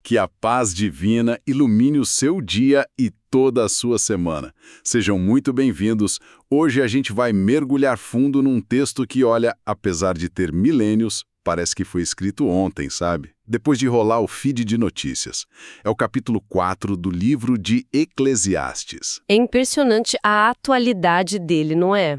Que a paz divina ilumine o seu dia e toda a sua semana. Sejam muito bem-vindos. Hoje a gente vai mergulhar fundo num texto que, olha, apesar de ter milênios, parece que foi escrito ontem, sabe? Depois de rolar o feed de notícias. É o capítulo 4 do livro de Eclesiastes. É impressionante a atualidade dele, não é?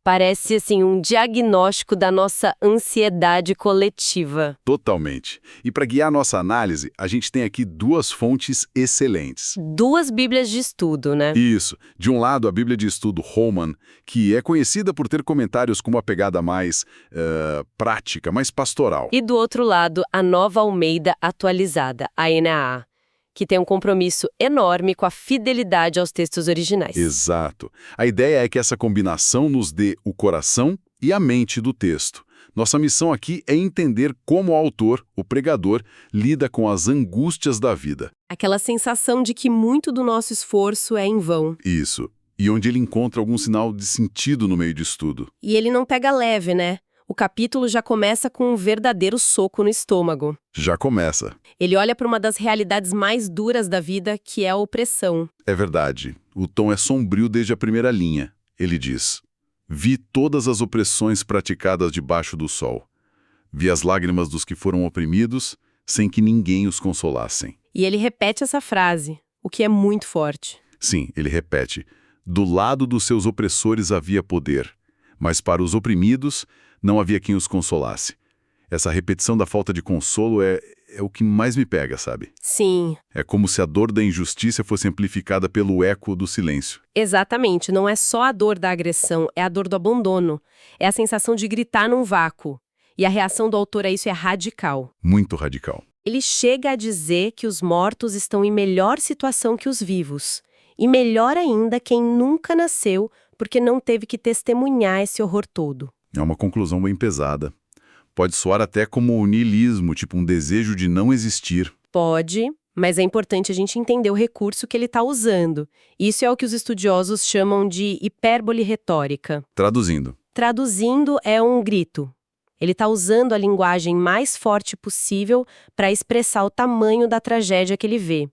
Parece, assim, um diagnóstico da nossa ansiedade coletiva. Totalmente. E para guiar nossa análise, a gente tem aqui duas fontes excelentes. Duas bíblias de estudo, né? Isso. De um lado, a Bíblia de Estudo Holman, que é conhecida por ter comentários com uma pegada mais prática, mais pastoral. E do outro lado, a Nova Almeida Atualizada, a NAA, que tem um compromisso enorme com a fidelidade aos textos originais. Exato. A ideia é que essa combinação nos dê o coração e a mente do texto. Nossa missão aqui é entender como o autor, o pregador, lida com as angústias da vida. Aquela sensação de que muito do nosso esforço é em vão. Isso. E onde ele encontra algum sinal de sentido no meio disso tudo. E ele não pega leve, né? O capítulo já começa com um verdadeiro soco no estômago. Já começa. Ele olha para uma das realidades mais duras da vida, que é a opressão. É verdade. O tom é sombrio desde a primeira linha. Ele diz: Vi todas as opressões praticadas debaixo do sol. Vi as lágrimas dos que foram oprimidos, sem que ninguém os consolassem. E ele repete essa frase, o que é muito forte. Sim, ele repete: Do lado dos seus opressores havia poder, mas para os oprimidos não havia quem os consolasse. Essa repetição da falta de consolo é o que mais me pega, sabe? Sim. É como se a dor da injustiça fosse amplificada pelo eco do silêncio. Exatamente, não é só a dor da agressão, é a dor do abandono. É a sensação de gritar num vácuo. E a reação do autor a isso é radical. Muito radical. Ele chega a dizer que os mortos estão em melhor situação que os vivos. E melhor ainda quem nunca nasceu, porque não teve que testemunhar esse horror todo. É uma conclusão bem pesada. Pode soar até como um niilismo, tipo um desejo de não existir. Pode, mas é importante a gente entender o recurso que ele está usando. Isso é o que os estudiosos chamam de hipérbole retórica. Traduzindo. Traduzindo é um grito. Ele está usando a linguagem mais forte possível para expressar o tamanho da tragédia que ele vê.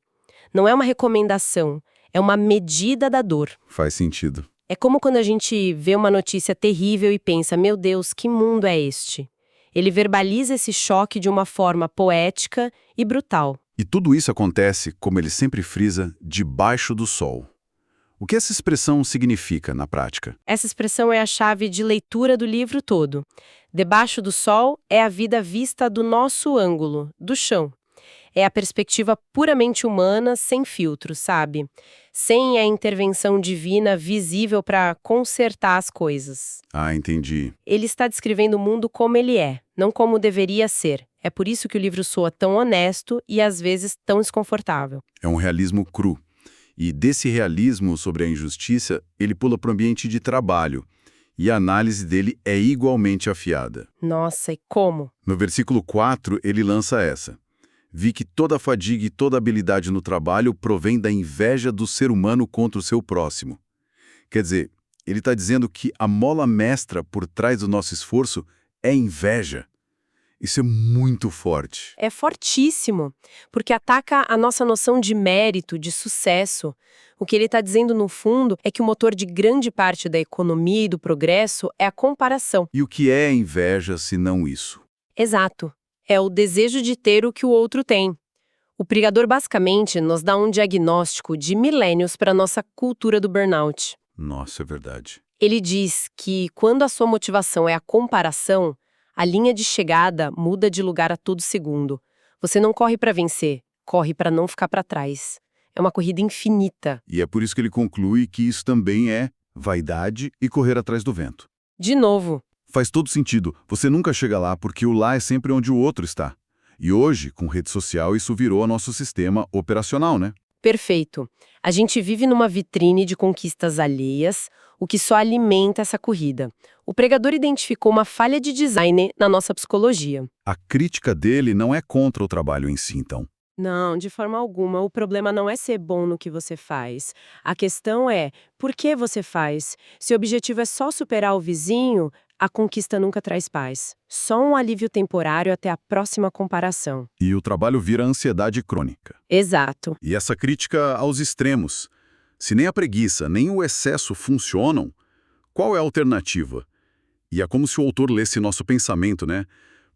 Não é uma recomendação, é uma medida da dor. Faz sentido. É como quando a gente vê uma notícia terrível e pensa, meu Deus, que mundo é este? Ele verbaliza esse choque de uma forma poética e brutal. E tudo isso acontece, como ele sempre frisa, debaixo do sol. O que essa expressão significa na prática? Essa expressão é a chave de leitura do livro todo. Debaixo do sol é a vida vista do nosso ângulo, do chão. É a perspectiva puramente humana, sem filtro, sabe? Sem a intervenção divina visível para consertar as coisas. Ah, entendi. Ele está descrevendo o mundo como ele é, não como deveria ser. É por isso que o livro soa tão honesto e, às vezes, tão desconfortável. É um realismo cru. E desse realismo sobre a injustiça, ele pula para o ambiente de trabalho. E a análise dele é igualmente afiada. Nossa, e como? No versículo 4, ele lança essa. Vi que toda fadiga e toda habilidade no trabalho provém da inveja do ser humano contra o seu próximo. Quer dizer, ele está dizendo que a mola mestra por trás do nosso esforço é inveja. Isso é muito forte. É fortíssimo, porque ataca a nossa noção de mérito, de sucesso. O que ele está dizendo, no fundo, é que o motor de grande parte da economia e do progresso é a comparação. E o que é inveja se não isso? Exato. É o desejo de ter o que o outro tem. O pregador, basicamente, nos dá um diagnóstico de milênios para a nossa cultura do burnout. Nossa, é verdade. Ele diz que, quando a sua motivação é a comparação, a linha de chegada muda de lugar a todo segundo. Você não corre para vencer, corre para não ficar para trás. É uma corrida infinita. E é por isso que ele conclui que isso também é vaidade e correr atrás do vento. De novo. Faz todo sentido. Você nunca chega lá porque o lá é sempre onde o outro está. E hoje, com rede social, isso virou nosso sistema operacional, né? Perfeito. A gente vive numa vitrine de conquistas alheias, o que só alimenta essa corrida. O pregador identificou uma falha de design na nossa psicologia. A crítica dele não é contra o trabalho em si, então. Não, de forma alguma. O problema não é ser bom no que você faz. A questão é, por que você faz? Se o objetivo é só superar o vizinho, A conquista nunca traz paz. Só um alívio temporário até a próxima comparação. E o trabalho vira ansiedade crônica. Exato. E essa crítica aos extremos. Se nem a preguiça, nem o excesso funcionam, qual é a alternativa? E é como se o autor lesse nosso pensamento, né?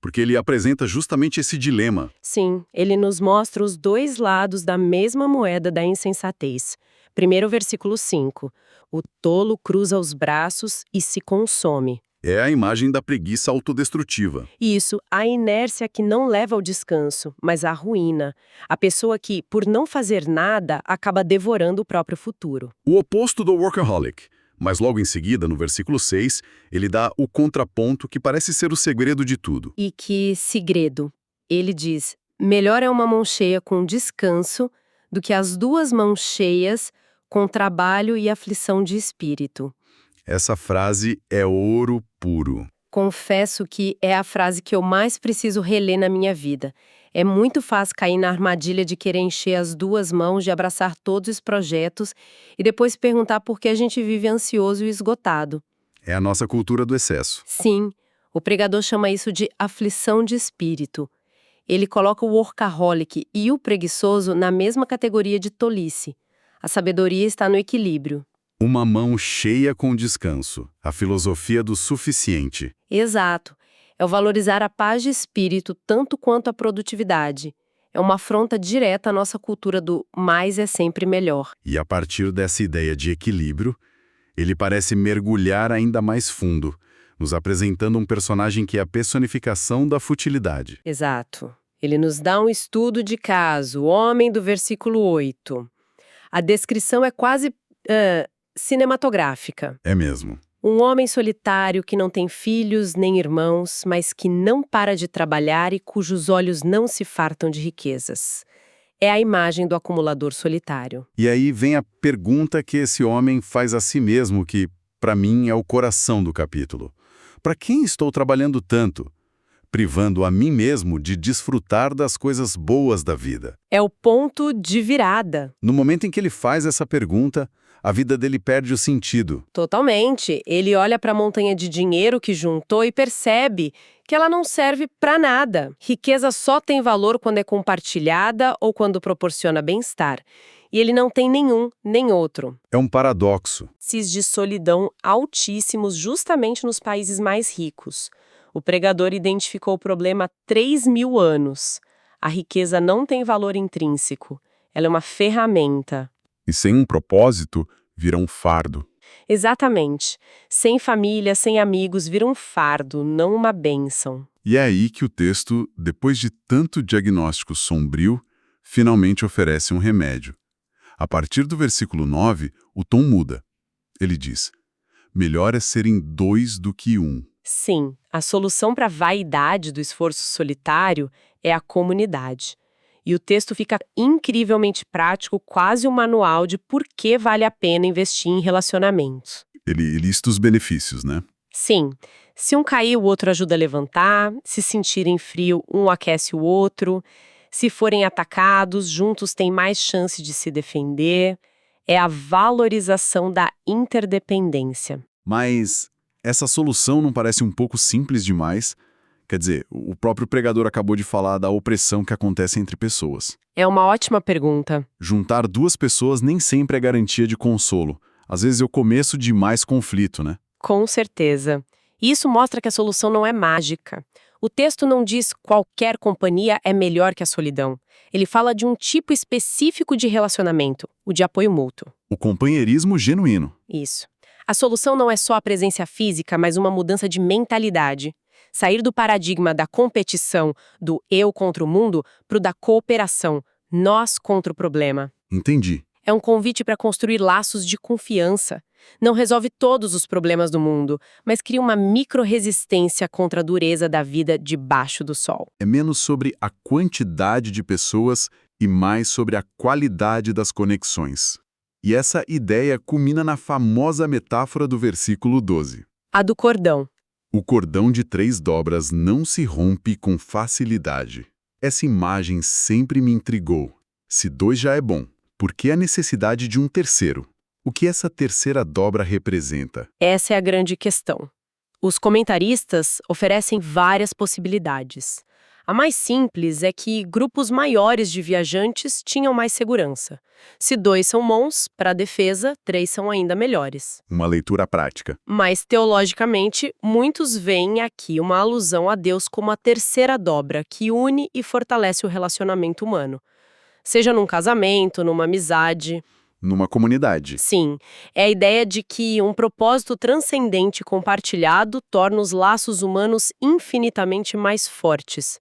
Porque ele apresenta justamente esse dilema. Sim, ele nos mostra os dois lados da mesma moeda da insensatez. Primeiro, versículo 5. O tolo cruza os braços e se consome. É a imagem da preguiça autodestrutiva. Isso, a inércia que não leva ao descanso, mas à ruína. A pessoa que, por não fazer nada, acaba devorando o próprio futuro. O oposto do workaholic. Mas logo em seguida, no versículo 6, ele dá o contraponto que parece ser o segredo de tudo. E que segredo? Ele diz, melhor é uma mão cheia com descanso do que as duas mãos cheias com trabalho e aflição de espírito. Essa frase é ouro puro. Confesso que é a frase que eu mais preciso reler na minha vida. É muito fácil cair na armadilha de querer encher as duas mãos, de abraçar todos os projetos e depois perguntar por que a gente vive ansioso e esgotado. É a nossa cultura do excesso. Sim, o pregador chama isso de aflição de espírito. Ele coloca o workaholic e o preguiçoso na mesma categoria de tolice. A sabedoria está no equilíbrio. Uma mão cheia com descanso. A filosofia do suficiente. Exato. É o valorizar a paz de espírito tanto quanto a produtividade. É uma afronta direta à nossa cultura do mais é sempre melhor. E a partir dessa ideia de equilíbrio, ele parece mergulhar ainda mais fundo, nos apresentando um personagem que é a personificação da futilidade. Exato. Ele nos dá um estudo de caso, o homem do versículo 8. A descrição é quase cinematográfica. É mesmo. Um homem solitário que não tem filhos nem irmãos, mas que não para de trabalhar e cujos olhos não se fartam de riquezas. É a imagem do acumulador solitário. E aí vem a pergunta que esse homem faz a si mesmo, que, para mim, é o coração do capítulo. Para quem estou trabalhando tanto? Privando a mim mesmo de desfrutar das coisas boas da vida. É o ponto de virada. No momento em que ele faz essa pergunta, a vida dele perde o sentido. Totalmente. Ele olha para a montanha de dinheiro que juntou e percebe que ela não serve para nada. Riqueza só tem valor quando é compartilhada ou quando proporciona bem-estar. E ele não tem nenhum, nem outro. É um paradoxo. Índices de solidão altíssimos justamente nos países mais ricos. O pregador identificou o problema há 3.000 anos. A riqueza não tem valor intrínseco. Ela é uma ferramenta. E sem um propósito, vira um fardo. Exatamente. Sem família, sem amigos, vira um fardo, não uma bênção. E é aí que o texto, depois de tanto diagnóstico sombrio, finalmente oferece um remédio. A partir do versículo 9, o tom muda. Ele diz, melhor é serem 2 do que 1. Sim, a solução para a vaidade do esforço solitário é a comunidade. E o texto fica incrivelmente prático, quase um manual de por que vale a pena investir em relacionamentos. Ele lista os benefícios, né? Sim, se um cair, o outro ajuda a levantar, se sentirem frio, um aquece o outro, se forem atacados, juntos têm mais chance de se defender. É a valorização da interdependência. Mas essa solução não parece um pouco simples demais? Quer dizer, o próprio pregador acabou de falar da opressão que acontece entre pessoas. É uma ótima pergunta. Juntar 2 pessoas nem sempre é garantia de consolo. Às vezes é o começo de mais conflito, né? Com certeza. Isso mostra que a solução não é mágica. O texto não diz qualquer companhia é melhor que a solidão. Ele fala de um tipo específico de relacionamento, o de apoio mútuo. O companheirismo genuíno. Isso. A solução não é só a presença física, mas uma mudança de mentalidade. Sair do paradigma da competição, do eu contra o mundo, para o da cooperação, nós contra o problema. Entendi. É um convite para construir laços de confiança. Não resolve todos os problemas do mundo, mas cria uma micro-resistência contra a dureza da vida debaixo do sol. É menos sobre a quantidade de pessoas e mais sobre a qualidade das conexões. E essa ideia culmina na famosa metáfora do versículo 12. A do cordão. O cordão de 3 dobras não se rompe com facilidade. Essa imagem sempre me intrigou. Se 2 já é bom, por que a necessidade de um terceiro? O que essa terceira dobra representa? Essa é a grande questão. Os comentaristas oferecem várias possibilidades. A mais simples é que grupos maiores de viajantes tinham mais segurança. Se 2 são bons, para a defesa, 3 são ainda melhores. Uma leitura prática. Mas, teologicamente, muitos veem aqui uma alusão a Deus como a terceira dobra que une e fortalece o relacionamento humano. Seja num casamento, numa amizade. Numa comunidade. Sim, é a ideia de que um propósito transcendente compartilhado torna os laços humanos infinitamente mais fortes.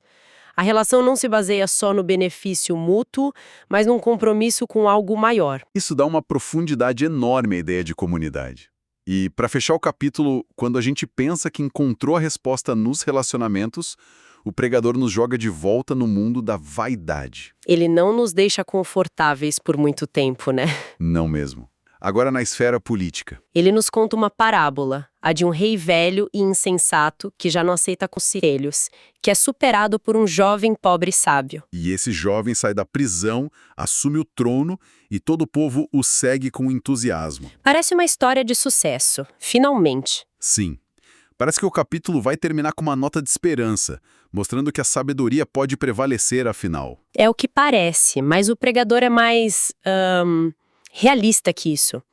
A relação não se baseia só no benefício mútuo, mas num compromisso com algo maior. Isso dá uma profundidade enorme à ideia de comunidade. E, para fechar o capítulo, quando a gente pensa que encontrou a resposta nos relacionamentos, o pregador nos joga de volta no mundo da vaidade. Ele não nos deixa confortáveis por muito tempo, né? Não mesmo. Agora na esfera política. Ele nos conta uma parábola, a de um rei velho e insensato que já não aceita conselhos, que é superado por um jovem pobre sábio. E esse jovem sai da prisão, assume o trono e todo o povo o segue com entusiasmo. Parece uma história de sucesso, finalmente. Sim. Parece que o capítulo vai terminar com uma nota de esperança, mostrando que a sabedoria pode prevalecer afinal. É o que parece, mas o pregador é mais realista que isso.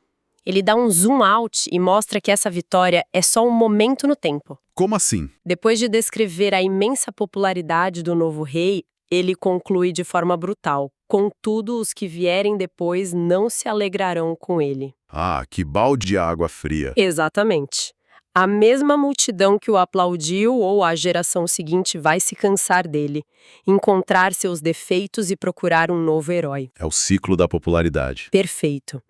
Ele dá um zoom out e mostra que essa vitória é só um momento no tempo. Como assim? Depois de descrever a imensa popularidade do novo rei, ele conclui de forma brutal: contudo, os que vierem depois não se alegrarão com ele. Ah, que balde de água fria. Exatamente. A mesma multidão que o aplaudiu ou a geração seguinte vai se cansar dele, encontrar seus defeitos e procurar um novo herói. É o ciclo da popularidade. Perfeito.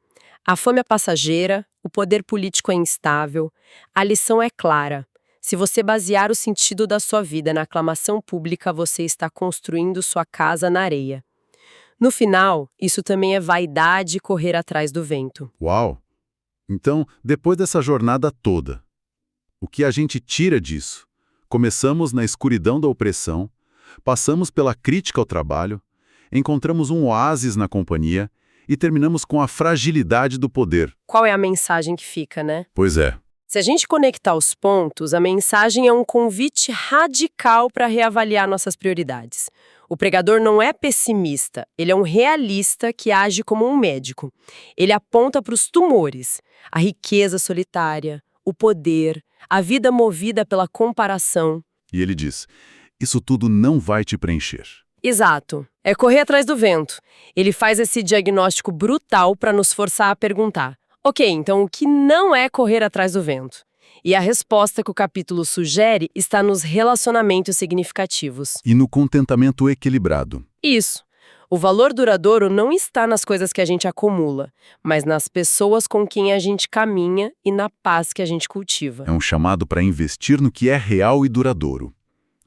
A fome é passageira, o poder político é instável. A lição é clara. Se você basear o sentido da sua vida na aclamação pública, você está construindo sua casa na areia. No final, isso também é vaidade e correr atrás do vento. Uau! Então, depois dessa jornada toda, o que a gente tira disso? Começamos na escuridão da opressão, passamos pela crítica ao trabalho, encontramos um oásis na companhia e terminamos com a fragilidade do poder. Qual é a mensagem que fica, né? Pois é. Se a gente conectar os pontos, a mensagem é um convite radical para reavaliar nossas prioridades. O pregador não é pessimista, ele é um realista que age como um médico. Ele aponta para os tumores, a riqueza solitária, o poder, a vida movida pela comparação. E ele diz, isso tudo não vai te preencher. Exato. É correr atrás do vento. Ele faz esse diagnóstico brutal para nos forçar a perguntar: ok, então o que não é correr atrás do vento? E a resposta que o capítulo sugere está nos relacionamentos significativos. E no contentamento equilibrado. Isso. O valor duradouro não está nas coisas que a gente acumula, mas nas pessoas com quem a gente caminha e na paz que a gente cultiva. É um chamado para investir no que é real e duradouro.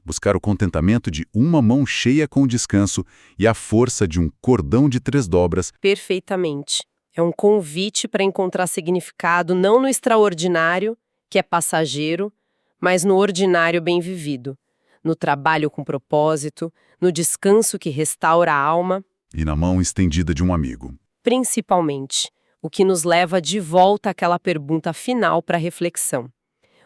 Buscar o contentamento de uma mão cheia com o descanso e a força de um cordão de 3 dobras. Perfeitamente. É um convite para encontrar significado não no extraordinário, que é passageiro, mas no ordinário bem vivido. No trabalho com propósito, no descanso que restaura a alma. E na mão estendida de um amigo. Principalmente, o que nos leva de volta àquela pergunta final para reflexão.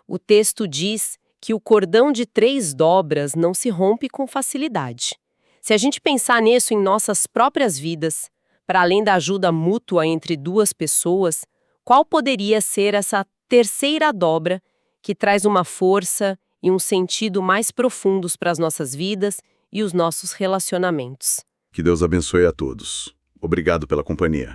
O texto diz que o cordão de 3 dobras não se rompe com facilidade. Se a gente pensar nisso em nossas próprias vidas, para além da ajuda mútua entre 2 pessoas, qual poderia ser essa terceira dobra que traz uma força e um sentido mais profundos para as nossas vidas e os nossos relacionamentos? Que Deus abençoe a todos. Obrigado pela companhia.